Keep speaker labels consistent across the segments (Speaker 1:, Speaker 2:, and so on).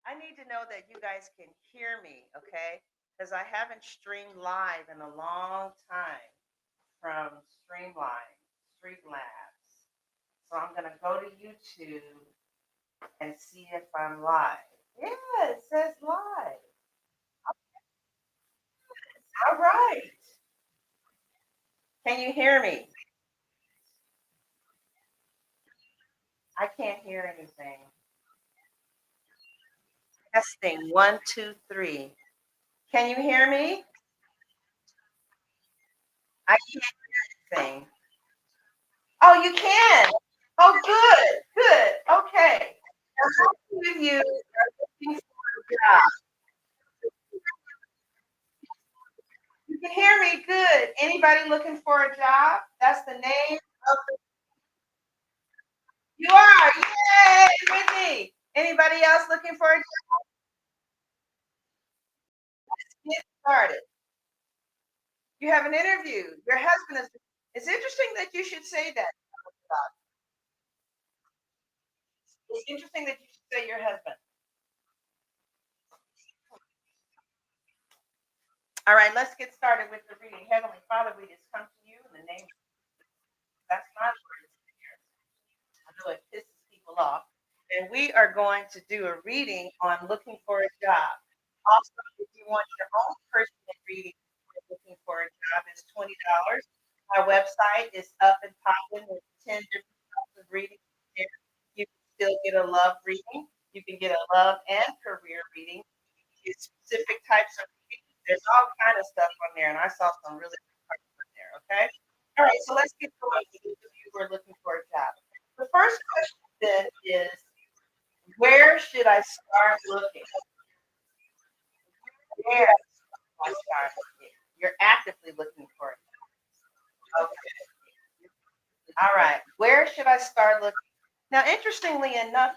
Speaker 1: I need to know that you guys can hear me, okay? Because I haven't streamed live in a long time from Streamlabs. So I'm going to go to YouTube and see if I'm live. Yeah, it says live. All right. Can you hear me? I can't hear anything. Testing one, two, three. Can you hear me? I can't hear anything. Oh, you can. Oh, good, good. Okay. Now, how many of you are looking for a job? You can hear me good. Anybody looking for a job? That's the name of the. You are. Yay, Whitney. Anybody else looking for a job? Get started. You have an interview. Your husband is. It's interesting that you should say that. It's interesting that you should say your husband. All right, let's get started with the reading. Heavenly Father, we just come to you in the name of. That's my word. I know it pisses people off. And we are going to do a reading on looking for a job. Also, if you want your own personal reading looking for a job, it's $20. My website is up and popping with 10 different types of readings there. You can still get a love reading. You can get a love and career reading. You get specific types of readings. There's all kind of stuff on there, and I saw some really good parts on there. Okay. All right, so let's get going for those of you who are looking for a job. The first question then is, where should I start looking? Where should I start looking? You're actively looking for it. Okay. All right. Where should I start looking? Now, interestingly enough,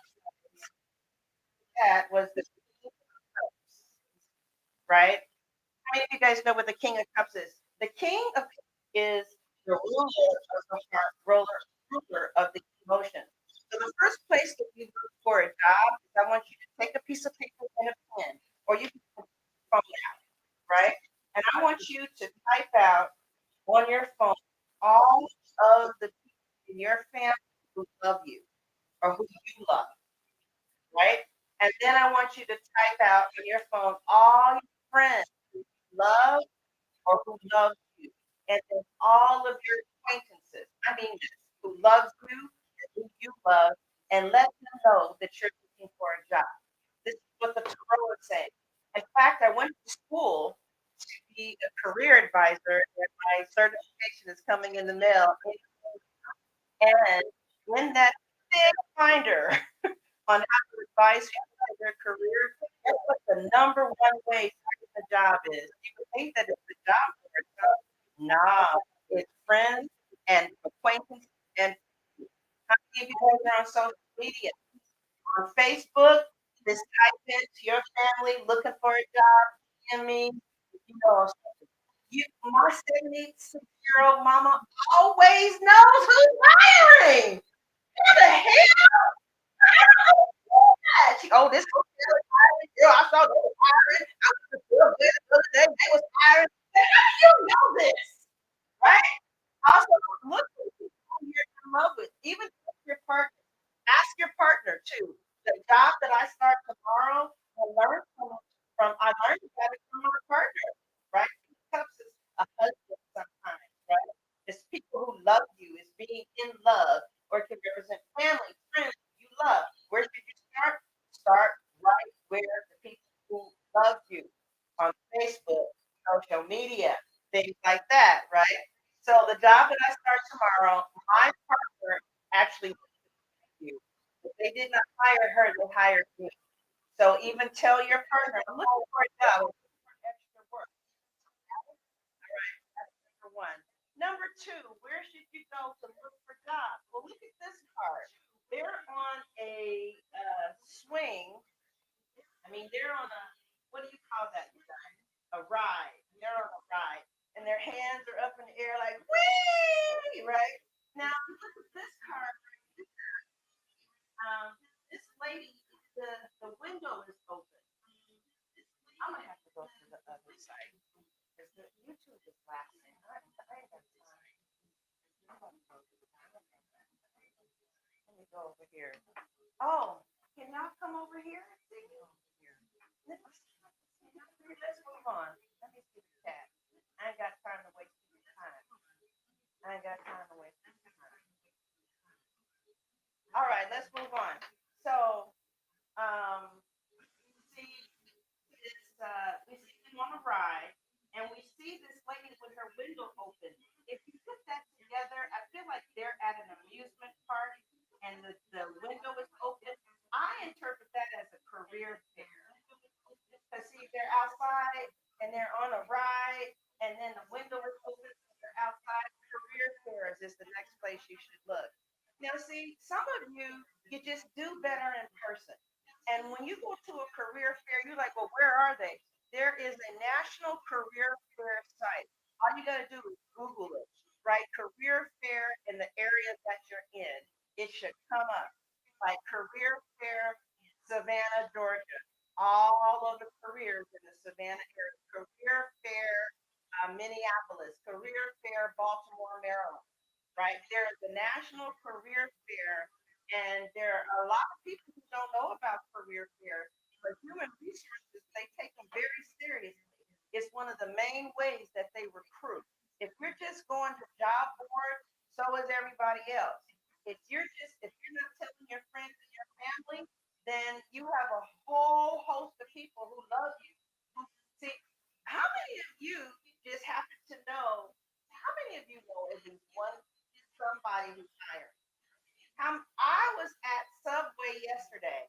Speaker 1: that was the King of Cups, right? How many of you guys know what the King of Cups is? The King of Cups is the ruler of the heart, ruler of the emotions. So the first place that you look for a job is I want you to take a piece of paper and a pen, or you can put your phone out, right? And I want you to type out on your phone all of the people in your family who love you or who you love, right? And then I want you to type out on your phone all your friends who you love or who loves you, and then all of your acquaintances. I mean, who loves you and who you love, and let them know that you're looking for a job. This is what the tarot is saying. In fact, I went to school to be a career advisor, and my certification is coming in the mail. And in that big binder on how to advise people in their career, that's what the number one way to get a job is. You would think that it's a job for a job. No, it's friends and acquaintances and how many of you guys are on social media? On Facebook, just type into your family looking for a job, and me, you know, my 76-year-old mama always knows who's hiring. What the hell? Yeah. This hotel is hiring. Girl, I saw they was hiring. I was just the other day. They was hiring. How do you know this? Right? Also, look at the people you're in love with. Even your partner. Ask your partner too. The job that I start tomorrow, I learned about it from my partner, right? Cups is a husband sometimes, right? It's people who love you, it's being in love, or it can represent family, friends you love. Where should you start? Start right where the people who love you on Facebook, social media, things like that, right? So the job that I start tomorrow, my partner actually you. If they did not hire her, they hired me. So even tell your partner, I'm looking for a job, I'm looking for extra work. All right, that's number one. Number two, where should you go to look for jobs? Well, look at this card. They're on a swing. I mean, they're on a, what do you call that? You guys? A ride. They're on a ride. And their hands are up in the air like, whee, right? Now, look at this card. This lady, the window is open. Go over here. Oh, can y'all come over here? See? Let's move on. Let me see the chat. I ain't got time to waste time. I ain't got time to waste time. All right, let's move on. So, we see this. We see them on a ride, and we see this lady with her window open. If you put that together, I feel like they're at an amusement park, and the window is open. I interpret that as a career fair. Because see, they're outside and they're on a ride, and then the window is open. They're outside. Career fairs is the next place you should look. Now, see, some of you just do better in person. And when you go to a career fair, you're like, well, where are they? There is a national career fair site. All you got to do is Google it, right? Career fair in the area that you're in. It should come up like career fair, Savannah, Georgia. All of the careers in the Savannah area. Career fair, Minneapolis. Career fair, Baltimore, Maryland. Right? There is the National Career Fair, and there are a lot of people who don't know about career fairs, but human resources, they take them very seriously. It's one of the main ways that they recruit. If you're just going to job board, so is everybody else. If you're not telling your friends and your family, then you have a whole host of people who love you. See, how many of you just happen to know? How many of you know at least one somebody who's hiring? I was at Subway yesterday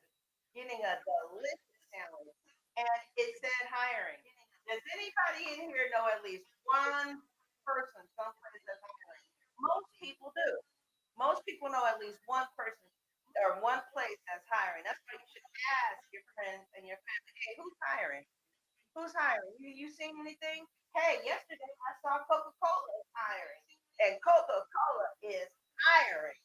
Speaker 1: getting a delicious sandwich, and it said hiring. Does anybody in here know at least one person someplace that's hiring? Most people do. Most people know at least one person or one place that's hiring. That's why you should ask your friends and your family, hey, who's hiring? Who's hiring? You seen anything? Hey, yesterday I saw Coca-Cola is hiring, and Coca-Cola is hiring.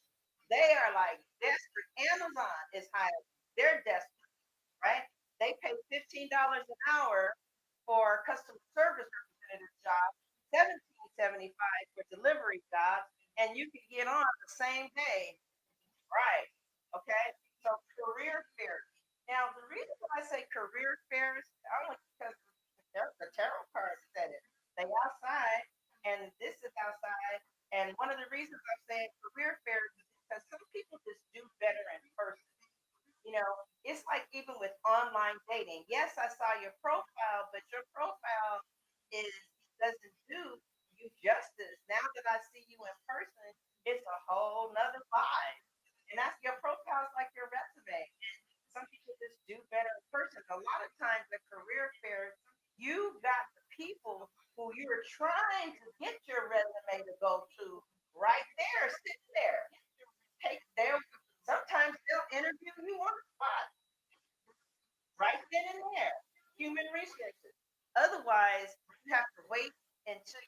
Speaker 1: They are like desperate. Amazon is hiring. They're desperate, right? They pay $15 an hour for customer service representative job, 17.75 for delivery jobs, and you can get on the same day. Right. Okay. So career fairs. Now the reason why I say career fairs, only because the tarot card said it. They outside, and this is outside. And one of the reasons I'm saying career fairs is because some people just do better in person. You know, it's like even with online dating. Yes, I saw your profile, but your profile is doesn't do you justice. Now that I see you in person, it's a whole nother vibe. And that's your profile is like your resume. And some people just do better in person. A lot of times at career fairs, you've got the people who you're trying to get your resume to go to right there, sitting there. Take their sometimes they'll interview you on the spot, right then and there. Human resources. Otherwise, you have to wait until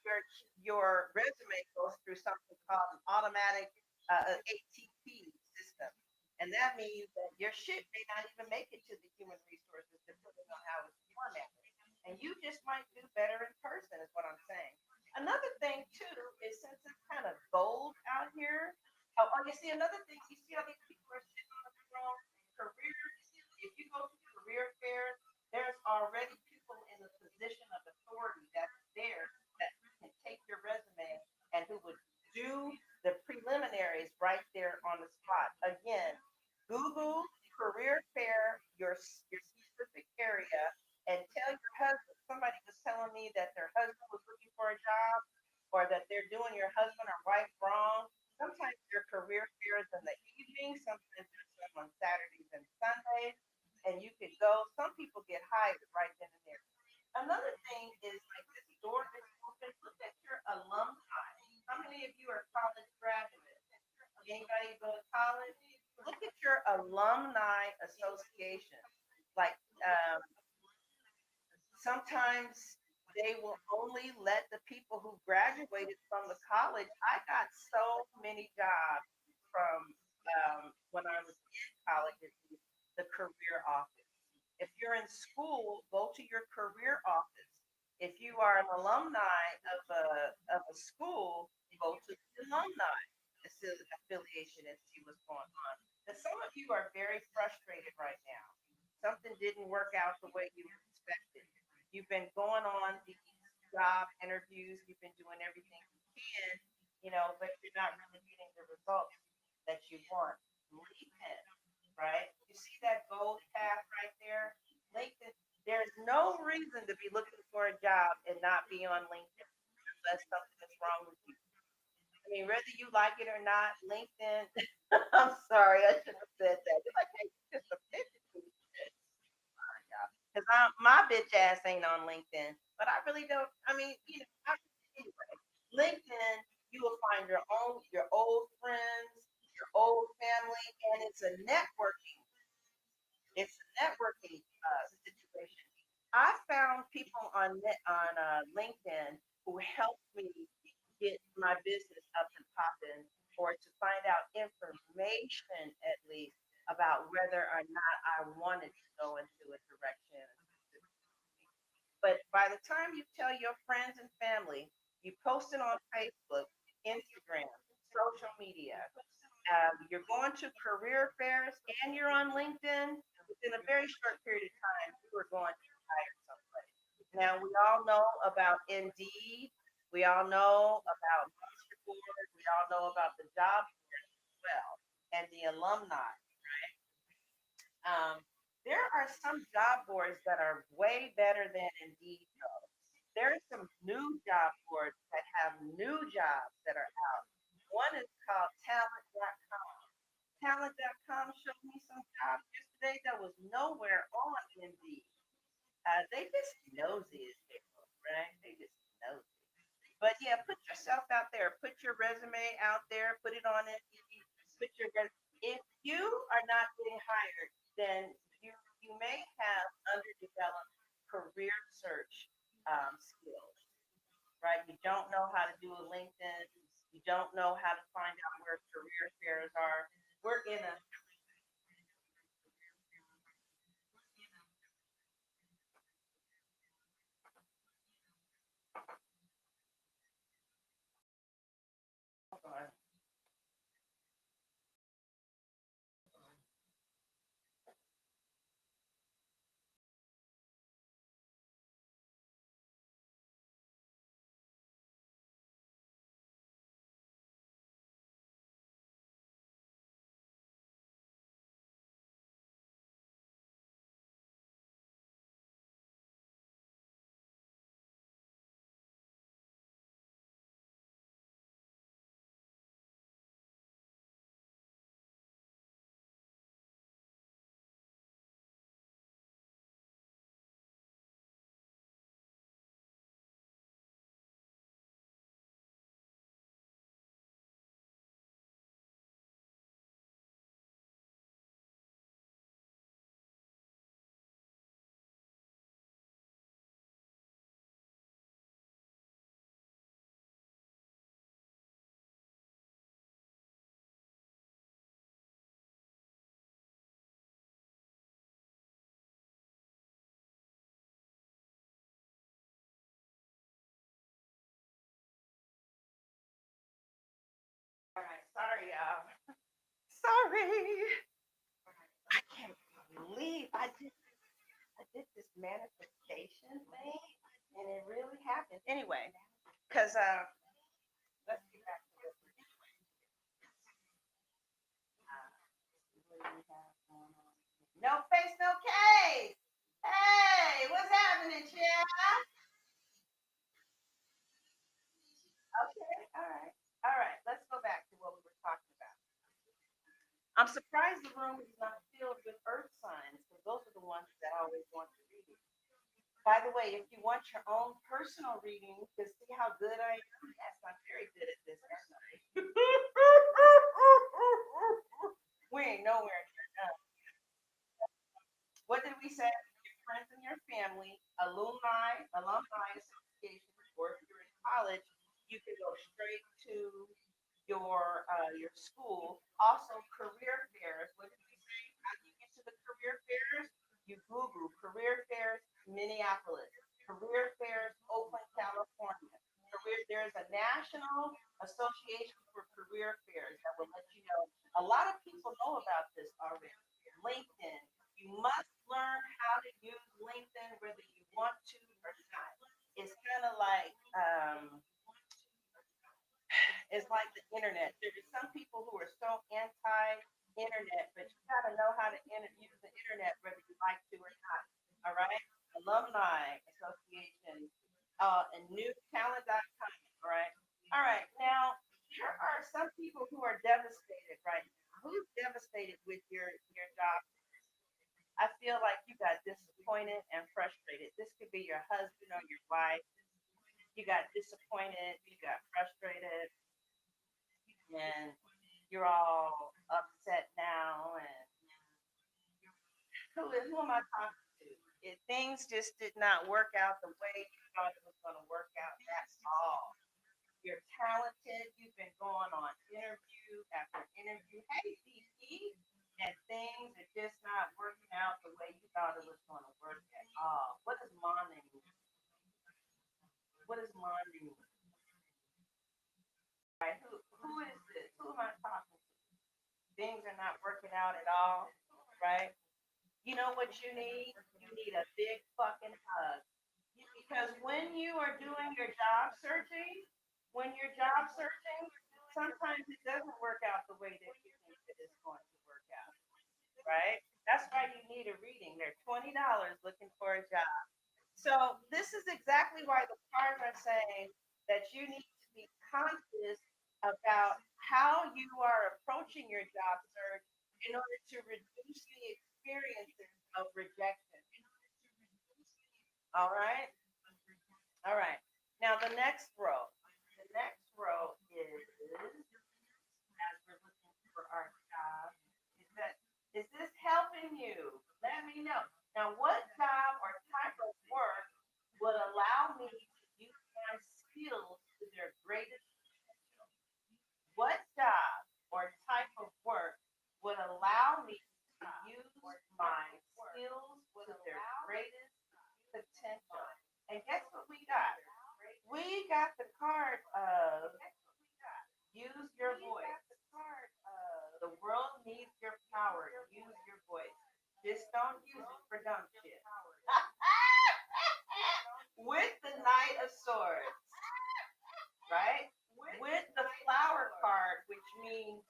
Speaker 1: your resume goes through something called an automatic ATP system, and that means that your shit may not even make it to the human resources depending on how it's formatted. And you just might do better in person, is what I'm saying. Another thing too is since it's kind of gold out here. Oh, you see another thing. You see how these people are sitting on the throne. Careers. If you go to career fairs, there's already people in the position of authority that's there that can take your resume and who would do the preliminaries right there on the spot. Again, Google career fair, your specific area, and tell your husband. Somebody was telling me that their husband was looking for a job or that they're doing your husband or wife wrong. Sometimes your career fair is in the evening, sometimes there's some on Saturdays and Sundays, and you could go. Some people get hired right then and there. Another thing is like this door is open. Look at your alumni. How many of you are college graduates? Anybody go to college? Look at your alumni association. Like sometimes they will only let the people who graduated from the college. I got so many jobs from when I was in college, at least, the career office. If you're in school, go to your career office. If you are an alumni of a school, go to the alumni affiliation and see what's going on. And some of you are very frustrated right now. Something didn't work out the way you expected. You've been going on these job interviews, you've been doing everything you can, but you're not really getting the results that you want. LinkedIn, right? You see that gold path right there? LinkedIn, there's no reason to be looking for a job and not be on LinkedIn unless something is wrong with you. I mean, whether you like it or not, LinkedIn. I'm sorry, I should have said that. It's like, hey, you just offended me. Because my bitch ass ain't on LinkedIn, but I really don't. I mean, anyway, LinkedIn, you will find your old friends, your old family, and it's a networking situation. I found people on LinkedIn who helped me get my business up and popping, or to find out information at least about whether or not I wanted to go into a direction. But by the time you tell your friends and family, you post it on Facebook, Instagram, social media, you're going to career fairs, and you're on LinkedIn, within a very short period of time, you are going to hire somebody. Now, we all know about Indeed. We all know about Board. We all know about the job board as well, and the alumni. Um, there are some job boards that are way better than Indeed, though. There are some new job boards that have new jobs that are out. One is called Talent.com. Talent.com showed me some jobs yesterday that was nowhere on Indeed. They just nosy as hell, right? They just nosy. But yeah, put yourself out there. Put your resume out there. Put it on Indeed. If you are not getting hired, then you may have underdeveloped career search skills, right? You don't know how to do a LinkedIn. You don't know how to find out where career fairs are. We're in a all right. Sorry, y'all. Sorry. I can't believe I did this manifestation thing, and it really happened. Anyway, because let's get back to this. What do we have going on? No face, no case. Hey, what's happening, Chad? Okay, all right, all right. Let's go back to what we were talking about. I'm surprised the room is not filled with earth signs, because those are the ones that always want to read it. By the way, if you want your own personal reading to see how good I am, yes, I'm very good at this, aren't I? We ain't nowhere near done. What did we say? Your friends and your family, alumni association, or if you're in college, you can go straight to your school. Also, career fairs. What did we say? How do you get to the career fairs? You Google career fairs Minneapolis, career fairs Oakland, California. There's a national association for career fairs that know about this already. LinkedIn. You must learn how to use LinkedIn whether you want to or not. It's kind of like it's like the internet. There are some people who are so anti-internet, but you got to know how to use the internet whether you like to or not. All right, alumni association and newtalent.com. All right. Now there are some people who are devastated right now. Who's devastated with your job? I feel like you got disappointed and frustrated. This could be your husband or your wife. You got disappointed, you got frustrated, and you're all upset now. And who am I talking to? Things just did not work out the way you thought it was going to work out. That's all. You're talented. You've been going on interview after interview. Hey, DP. And things are just not working out the way you thought it was going to work at all. What is mourning? What is mourning? Right? Who is this? Who am I talking to? Things are not working out at all, right? You know what you need? You need a big fucking hug. Because when you are doing your job searching, when you're job searching, sometimes it doesn't work out the way that you think it is going to work out, right? That's why you need a reading. They're $20 looking for a job. So this is exactly why the cards are saying that you need to be conscious about how you are approaching your job search in order to reduce the experiences of rejection. All right. All right. Now the next row. The next row is as we're looking for our job. Is this helping you? Let me know. Now, what job or type of work would allow me to use my skills to their greatest potential? What job or type of work would allow me to use my skills to their greatest potential? And guess what we got? We got the card of use your voice. The world needs your power. Use your voice. Just don't use it for dumb shit. With the Knight of Swords, right? With the flower card, which means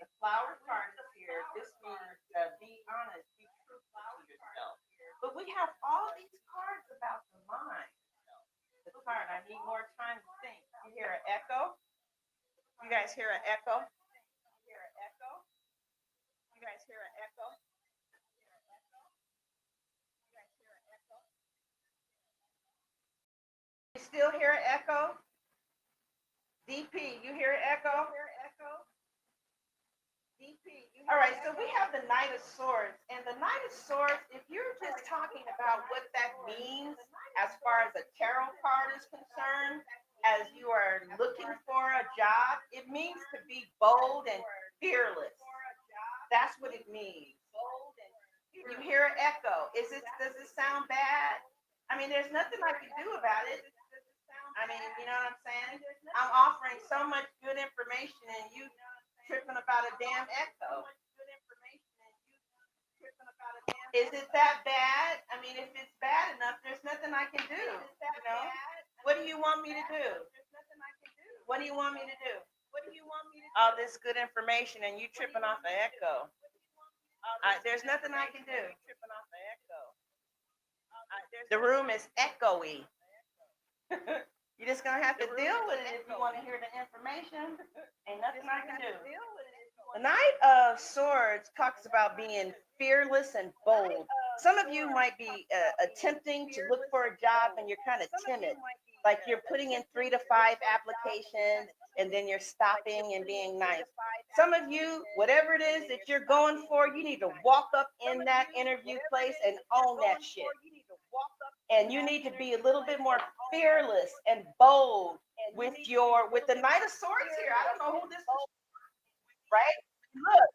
Speaker 1: the flower card is here. This means be honest, be truthful to yourself. But we have all these cards about the mind. The card, I need more time to think. You hear an echo? You guys hear an echo? You hear an echo? You guys hear an echo? You still hear an echo? DP, you hear an echo? All right, so we have the Knight of Swords. And the Knight of Swords, if you're just talking about what that means as far as a tarot card is concerned, as you are looking for a job, it means to be bold and fearless. That's what it means. You hear an echo. Does it sound bad? I mean, there's nothing I can do about it. I mean, you know what I'm saying? I'm offering so much good information and you tripping about a damn echo. Is it that bad? I mean, if it's bad enough, there's nothing I can do. You know? What do you want me to do? What do you want me to do? All this good information and you tripping off the echo. There's nothing I can do. The room is echoey. You're just gonna have to deal with it if you want to hear the information. Ain't nothing I can do. The Knight of Swords talks about being fearless and bold. Some of you might be attempting to look for a job and you're kind of timid. Like you're putting in 3 to 5 applications and then you're stopping and being nice. Some of you, whatever it is that you're going for, you need to walk up in that interview place and own that shit. And you need to be a little bit more fearless and bold with the Knight of Swords here. I don't know who this is, right? Look,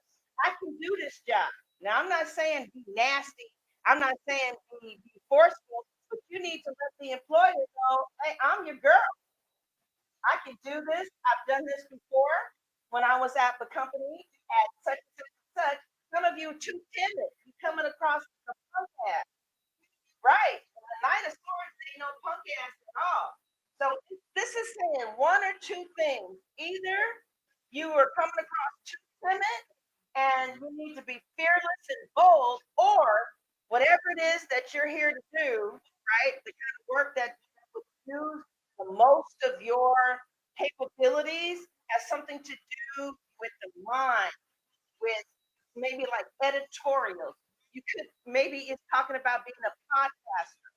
Speaker 1: I can do this job. Now I'm not saying be nasty. I'm not saying be forceful, but you need to let the employer know, hey, I'm your girl. I can do this. I've done this before when I was at the company at such and such and of you too timid. You coming across as a punk ass, right? A knight of swords ain't no punk ass at all. So this is saying one or two things. Either you are coming across too timid and you need to be fearless and bold, or whatever it is that you're here to do, right? The kind of work that would use the most of your capabilities has something to do with the mind, with maybe like editorials. You could maybe it's talking about being a podcaster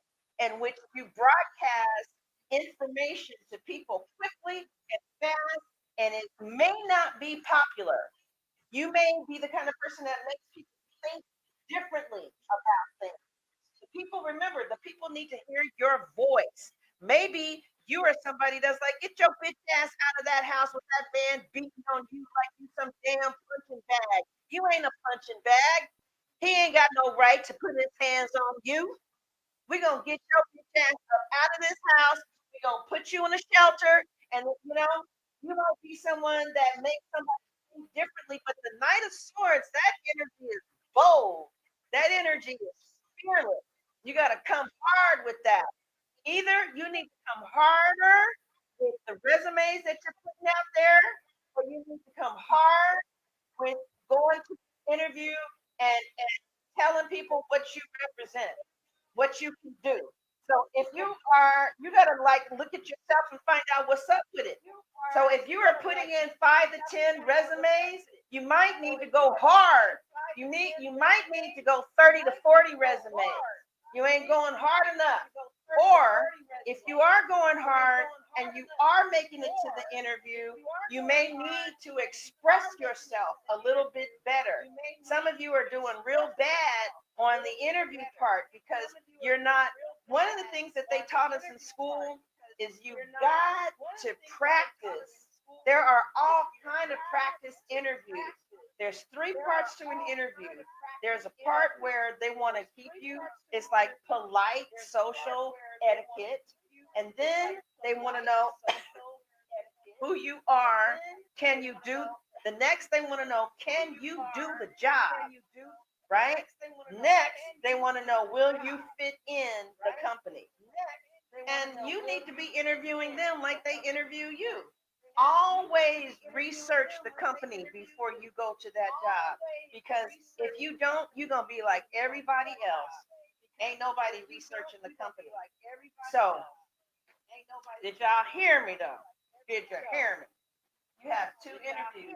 Speaker 1: in which you broadcast information to people quickly and fast, and it may not be popular. You may be the kind of person that makes people think differently about things. The people remember, the people need to hear your voice. Maybe you are somebody that's like, get your bitch ass out of that house with that man beating on you like you some damn punching bag. You ain't a punching bag. He ain't got no right to put his hands on you. We're gonna get your bitch ass up out of this house. We're gonna put you in a shelter, and you might be someone that makes somebody think differently. But the Knight of Swords, that energy is bold. That energy is fearless. You gotta come hard with that. Either you need to come harder with the resumes that you're putting out there, or you need to come hard with going to the interview and telling people what you represent, what you can do. So if you gotta like look at yourself and find out what's up with it. So if you are putting in 5 to 10 resumes, you might need to go hard. You might need to go 30 to 40 resumes. You ain't going hard enough. Or if you are going hard and you are making it to the interview, you may need to express yourself a little bit better. Some of you are doing real bad on the interview part because you're not. One of the things that they taught us in school is you got to practice. There are all kind of practice interviews. There's 3 parts to an interview. There's a part where they want to keep you. It's like polite social etiquette, and then they want to know who you are. Can you do the next? They want to know, can you do the job? Right? Next, they want to know, will you fit in the company? And you need to be interviewing them like they interview you. Always research the company before you go to that job. Because if you don't, you're going to be like everybody else. Ain't nobody researching the company. So, did y'all hear me though? Did you hear me? You have 2 interviews.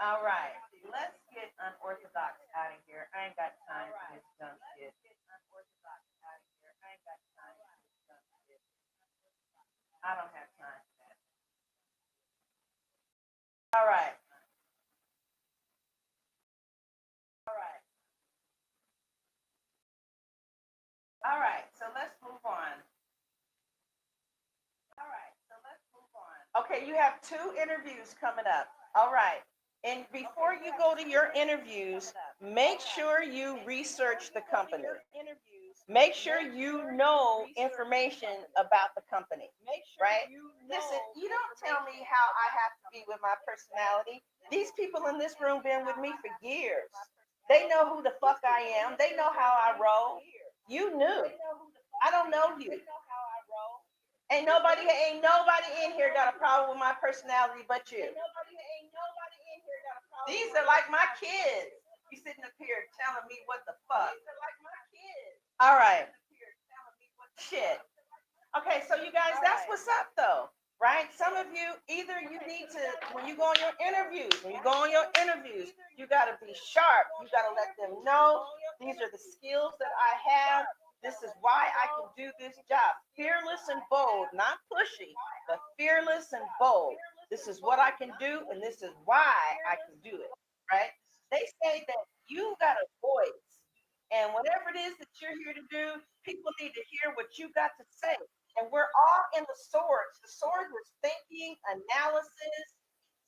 Speaker 1: All right. Let's get unorthodox out of here. I ain't got time for this dumb shit. I don't have time for that. All right. All right. So let's move on. Okay, you have 2 interviews coming up. All right. And before you go to your interviews, make sure you research the company. Make sure you know information about the company, right? Listen, you don't tell me how I have to be with my personality. These people in this room been with me for years. They know who the fuck I am. They know how I roll. You knew. I don't know you. Ain't nobody in here got a problem with my personality but you. These are like my kids. You sitting up here telling me what the fuck. All right. Shit. Okay, so you guys, that's what's up though, right? Some of you, either you need to, when you go on your interviews, you got to be sharp. You got to let them know these are the skills that I have. This is why I can do this job. Fearless and bold, not pushy, but fearless and bold. This is what I can do, and this is why I can do it, right? They say that you got a voice. And whatever it is that you're here to do, people need to hear what you got to say. And we're all in the swords. The swords is thinking, analysis.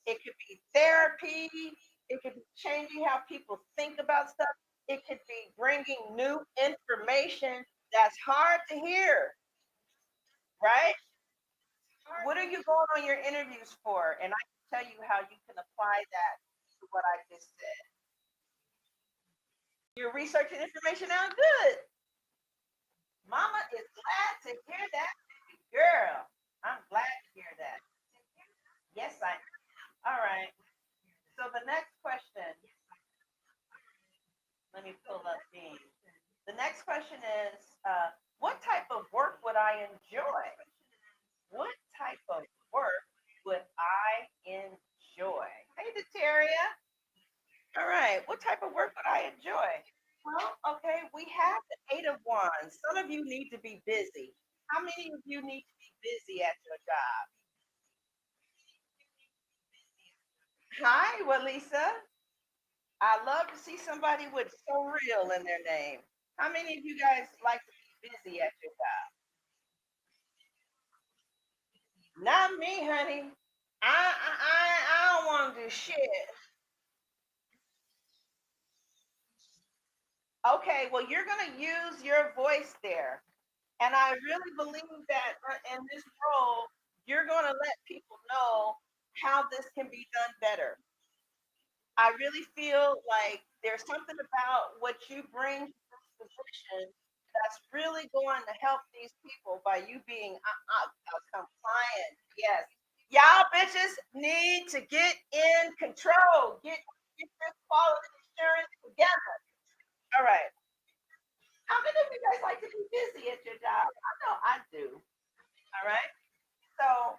Speaker 1: It could be therapy. It could be changing how people think about stuff. It could be bringing new information that's hard to hear, right? What are you going on your interviews for? And I can tell you how you can apply that what I just said. You're researching information out. Good. Mama is glad to hear that. Girl, I'm glad to hear that. Yes, I am. All right. So the next question, let me pull up these. The next question is, what type of work would I enjoy? What type of work would I enjoy? Hey, Deteria. All right. What type of work would I enjoy? Well, okay, we have the Eight of Wands. Some of you need to be busy. How many of you need to be busy at your job? Hi, Walisa. I love to see somebody with so real in their name. How many of you guys like to be busy at your job? Not me, honey. I don't want to do shit. Okay, well, you're going to use your voice there. And I really believe that in this role, you're going to let people know how this can be done better. I really feel like there's something about what you bring to this position that's really going to help these people by you being compliant. Yes. Y'all bitches need to get in control. Get this quality assurance together. All right. How many of you guys like to be busy at your job? I know I do. All right. So,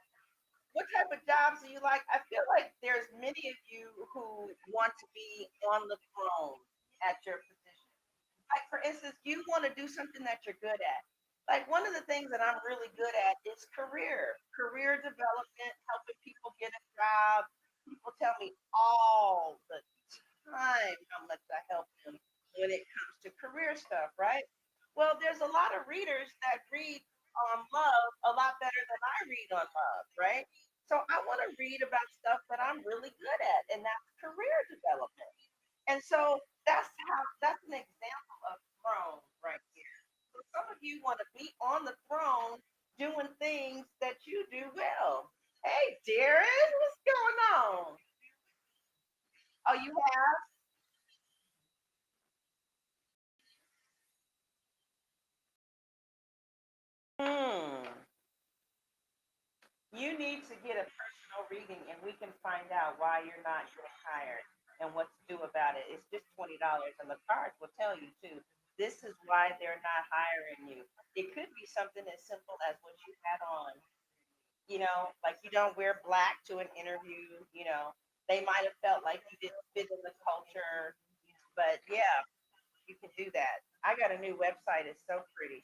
Speaker 1: what type of jobs do you like? I feel like there's many of you who want to be on the throne at your position. Like, for instance, you want to do something that you're good at. Like, one of the things that I'm really good at is career development, helping people get a job. People tell me all the time how much I help them when it comes to career stuff, right? Well, there's a lot of readers that read on love a lot better than I read on love, right? So I want to read about stuff that I'm really good at, and that's career development. And so that's an example of throne right here. So some of you want to be on the throne doing things that you do well. Hey, Darren, what's going on? Oh, you have? Hmm. You need to get a personal reading and we can find out why you're not getting hired and what to do about it. It's just $20 and the cards will tell you too. This is why they're not hiring you. It could be something as simple as what you had on. Like you don't wear black to an interview. They might have felt like you didn't fit in the culture. But yeah, you can do that. I got a new website. It's so pretty.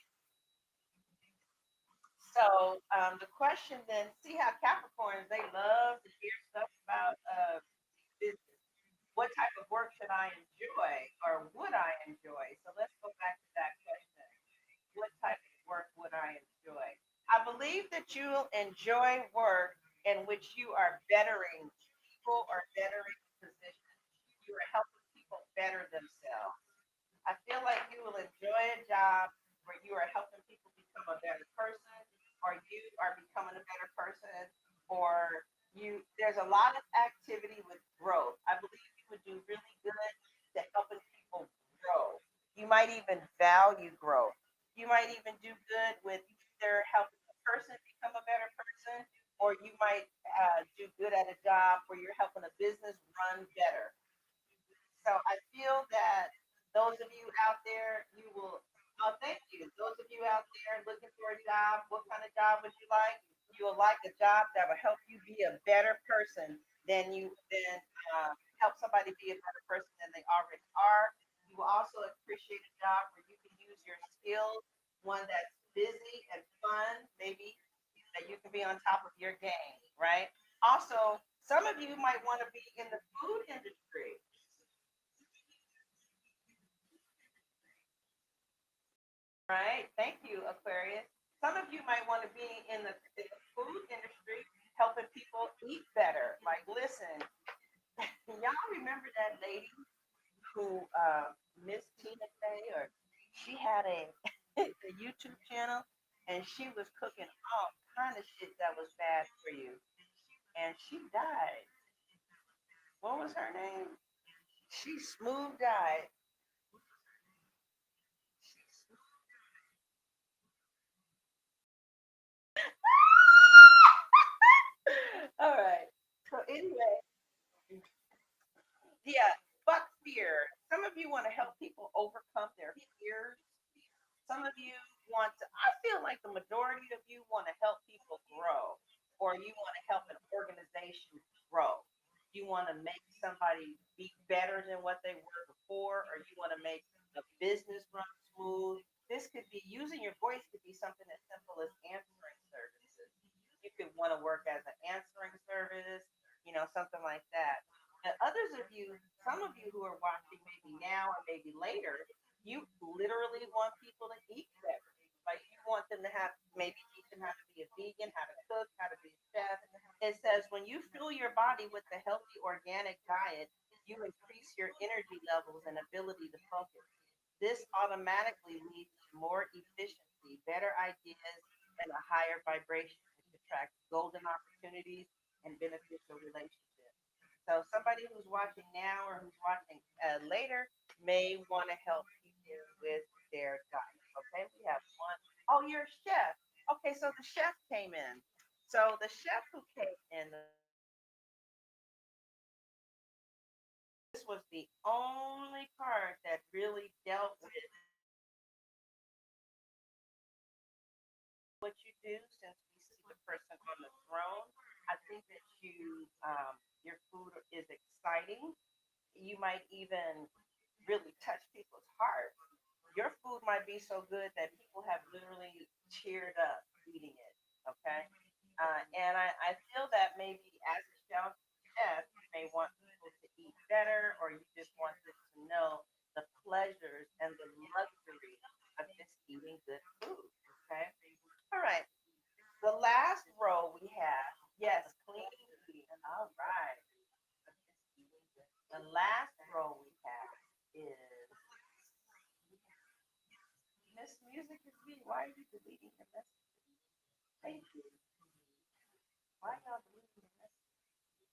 Speaker 1: So the question then, see how Capricorns, they love to hear stuff about business. What type of work should I enjoy or would I enjoy? So let's go back to that question. What type of work would I enjoy? I believe that you will enjoy work in which you are bettering people or bettering positions. You are helping people better themselves. I feel like you will enjoy a job where you are helping people become a better person, or you are becoming a better person, or there's a lot of activity with growth. I believe you would do really good to helping people grow. You might even value growth. You might even do good with either helping a person become a better person, or you might do good at a job where you're helping a business run better. So I feel that those of you out there, you will. Oh, thank you. Those of you out there looking for a job, what kind of job would you like? You will like a job that will help you be a better person than help somebody be a better person than they already are. You will also appreciate a job where you can use your skills, one that's busy and fun, maybe that you can be on top of your game, right? Also, some of you might want to be in the food industry. Right. Thank you, Aquarius. Some of you might want to be in the food industry helping people eat better. Like, listen, y'all remember that lady who Miss Tina Fey, or she had a YouTube channel and she was cooking all kind of shit that was bad for you. And she died. What was her name? She smooth died. All right. So anyway, yeah, fuck fear. Some of you want to help people overcome their fears. Some of you want to, I feel like the majority of you want to help people grow, or you want to help an organization grow. You want to make somebody be better than what they were before, or you want to make a business run smooth. This could be using your voice, could be something as simple as answering services. You could want to work as an answering service, something like that. And others of you, some of you who are watching maybe now or maybe later, you literally want people to eat better. Like you want them to have maybe teach them how to be a vegan, how to cook, how to be a chef. It says when you fuel your body with the healthy organic diet, you increase your energy levels and ability to focus. This automatically leads to more efficiency, better ideas, and a higher vibration, which attracts golden opportunities and beneficial relationships. So somebody who's watching now or who's watching later may want to help people with their diet. Okay, we have one. Oh, you're a chef. Okay, so the chef came in. So the chef who came in, this was the only card that really dealt with what you do since we see the person on the throne. I think that your food is exciting. You might even really touch people's heart. Your food might be so good that people have literally cheered up eating it. Okay. And I feel that maybe as a chef, you may want people to eat better, or you just want them to know the pleasures and the luxury of just eating good food. Okay. All right. The last row we have, yes, clean eating. All right. The last row we have is Miss Music is me. Why are you deleting the message? Thank you. Why y'all deleting the message?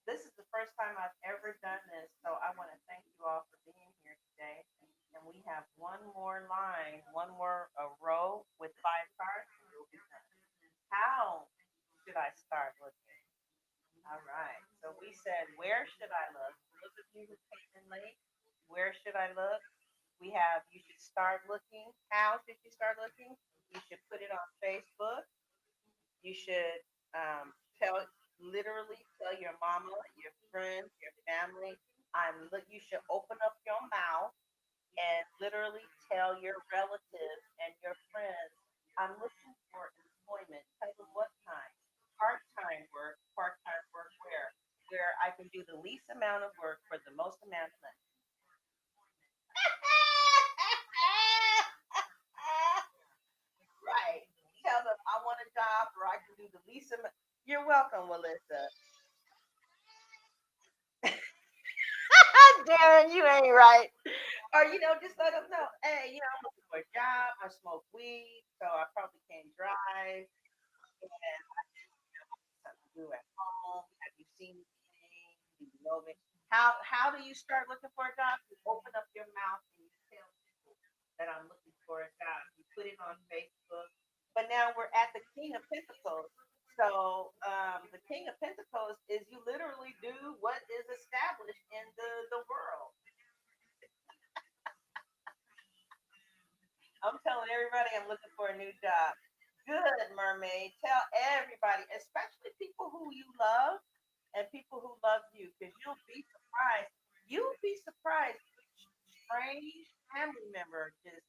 Speaker 1: This is the first time I've ever done this, so I want to thank you all for being here today. And we have one more line, one more row with five cards, and we'll be done. How should I start looking? All right. So we said, where should I look? Those of you who came in late, where should I look? We have, you should start looking. How should you start looking? You should put it on Facebook. You should tell, literally tell your mama, your friends, your family. You should open up your mouth and literally tell your relatives and your friends, I'm looking for employment. Tell them what kind. Part-time work, part-time work where I can do the least amount of work for the most amount of money. Right. Tell them I want a job where I can do the least amount. You're welcome, Melissa. Darren, you ain't right. Or just let them know, hey, I'm looking for a job. I smoke weed, so I probably can't drive. And something to do at home. Have you seen me? Do you know me? How do you start looking for a job? You open up your mouth and you tell people that I'm looking for a job. You put it on Facebook. But now we're at the King of Pentacles. So the King of Pentacles is you literally do what is established in the world. I'm telling everybody I'm looking for a new job. Good, mermaid. Tell everybody, especially people who you love and people who love you, because you'll be surprised. You'll be surprised which strange family member just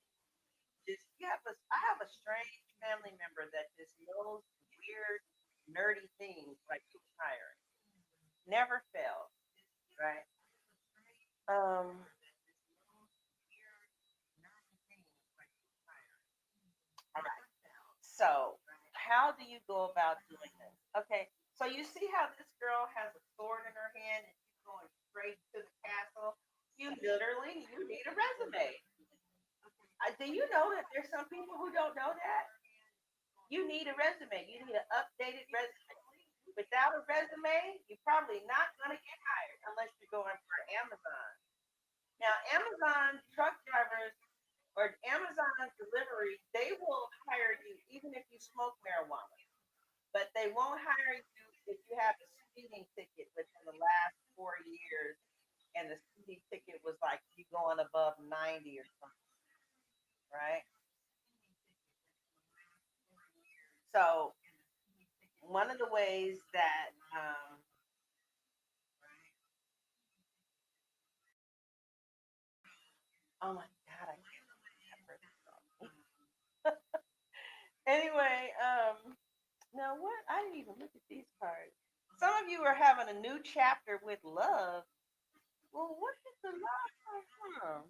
Speaker 1: I have a strange family member that just knows weird, nerdy things like who's hiring. Never fails, right? Um, all right. So, how do you go about doing this? Okay, so you see how this girl has a sword in her hand and she's going straight to the castle. You need a resume. Do you know that there's some people who don't know that? You need a resume. You need an updated resume. Without a resume, you're probably not going to get hired. unless you're going for Amazon. Now, Amazon truck drivers or Amazon delivery, they will hire you even if you smoke marijuana, but they won't hire you if you have a speeding ticket within the last 4 years, and the speeding ticket was like you going above 90 or something, right? So one of the ways that oh my god, I can't remember this song. Anyway, now what? I didn't even look at these cards. Some of you are having a new chapter with love. Well, what did the love come from?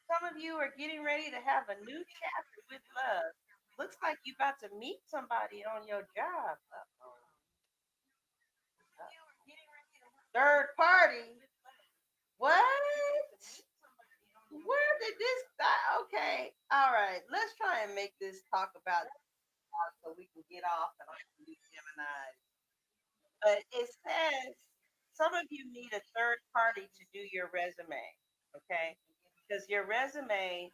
Speaker 1: Some of you are getting ready to have a new chapter with love. Looks like you about to meet somebody on your job. Third party. What? Where did this start? Okay. All right. Let's try and make this talk about so we can get off and I can do Gemini. But it says some of you need a third party to do your resume. Okay. Because your resume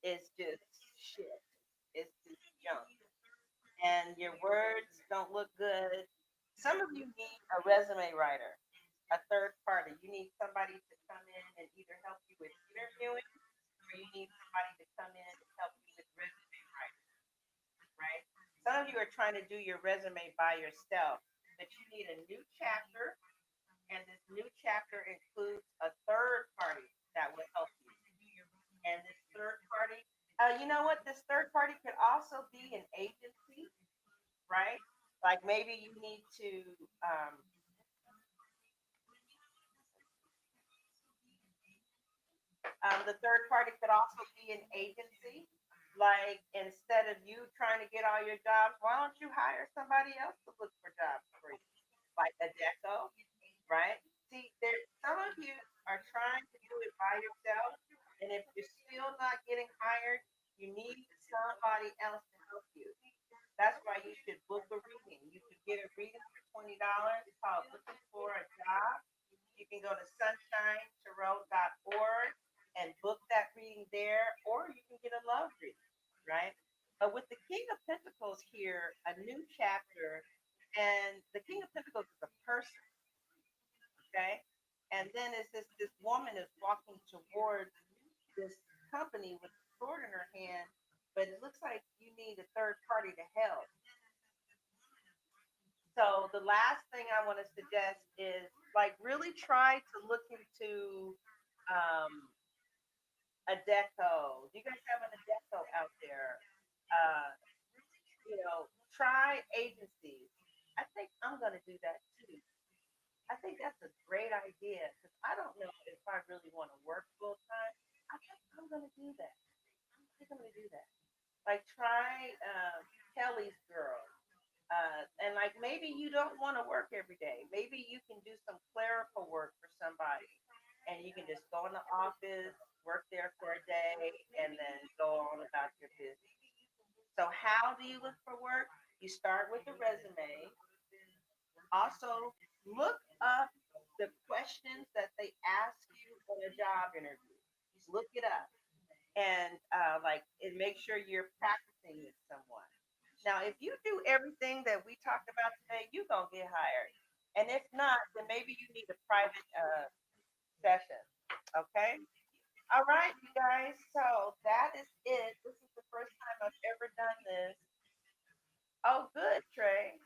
Speaker 1: is just shit. It's just junk. And your words don't look good. Some of you need a resume writer, a third party. You need somebody to come in and either help you with interviewing or you need somebody to come in and help you with resume writing, right? Some of you are trying to do your resume by yourself, but you need a new chapter, and this new chapter includes a third party that will help you. And this third party, you know what? This third party could also be an agency, right? Like maybe you need to, um, the third party could also be an agency. Like instead of you trying to get all your jobs, why don't you hire somebody else to look for jobs for you? Like a deco, right? See, there some of you are trying to do it by yourself, and if you're still not getting hired, you need somebody else to help you. That's why you should book a reading. You can get a reading for $20 called Looking for a Job. You can go to sunshinetarot.org and book that reading there, or you can get a love reading, right? But with the King of Pentacles here, a new chapter, and the King of Pentacles is a person, okay? And then it's this woman is walking towards this company with a sword in her hand, but it looks like you need a third party to help. So the last thing I want to suggest is like really try to look into um, a deco. Do you guys have an deco out there? Uh, try agencies. I think I'm going to do that too. I think that's a great idea because I don't know if I really want to work full time. I think I'm going to do that. I think I'm going to do that. Like try Kelly's Girl. And like maybe you don't want to work every day. Maybe you can do some clerical work for somebody, and you can just go in the office, work there for a day, and then go on about your business. So how do you look for work? You start with a resume. Also, look up the questions that they ask you in a job interview. Look it up and and make sure you're practicing with someone. Now, if you do everything that we talked about today, you're gonna get hired. And if not, then maybe you need a private session. Okay. All right, you guys. So that is it. This is the first time I've ever done this. Oh, good, Trey.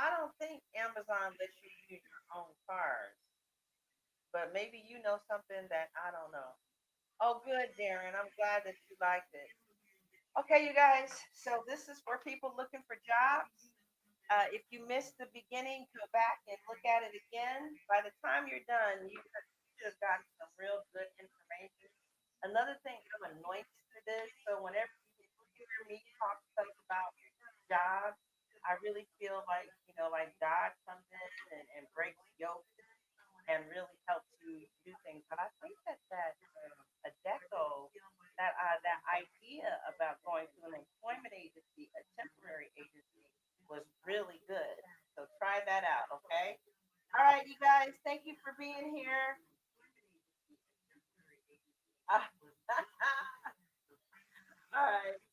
Speaker 1: I don't think Amazon lets you use your own cars, but maybe you know something that I don't know. Oh, good, Darren. I'm glad that you liked it. Okay, you guys. So this is for people looking for jobs. If you missed the beginning, go back and look at it again. By the time you're done, you should have gotten some real good information. Another thing, I'm anointed for this. So whenever you hear me talk stuff about jobs, I really feel like, like God comes in and breaks yokes and really helps you do things. But I think that a deco, that idea about going to an employment agency, a temporary Okay. All right, you guys. Thank you for being here. All right.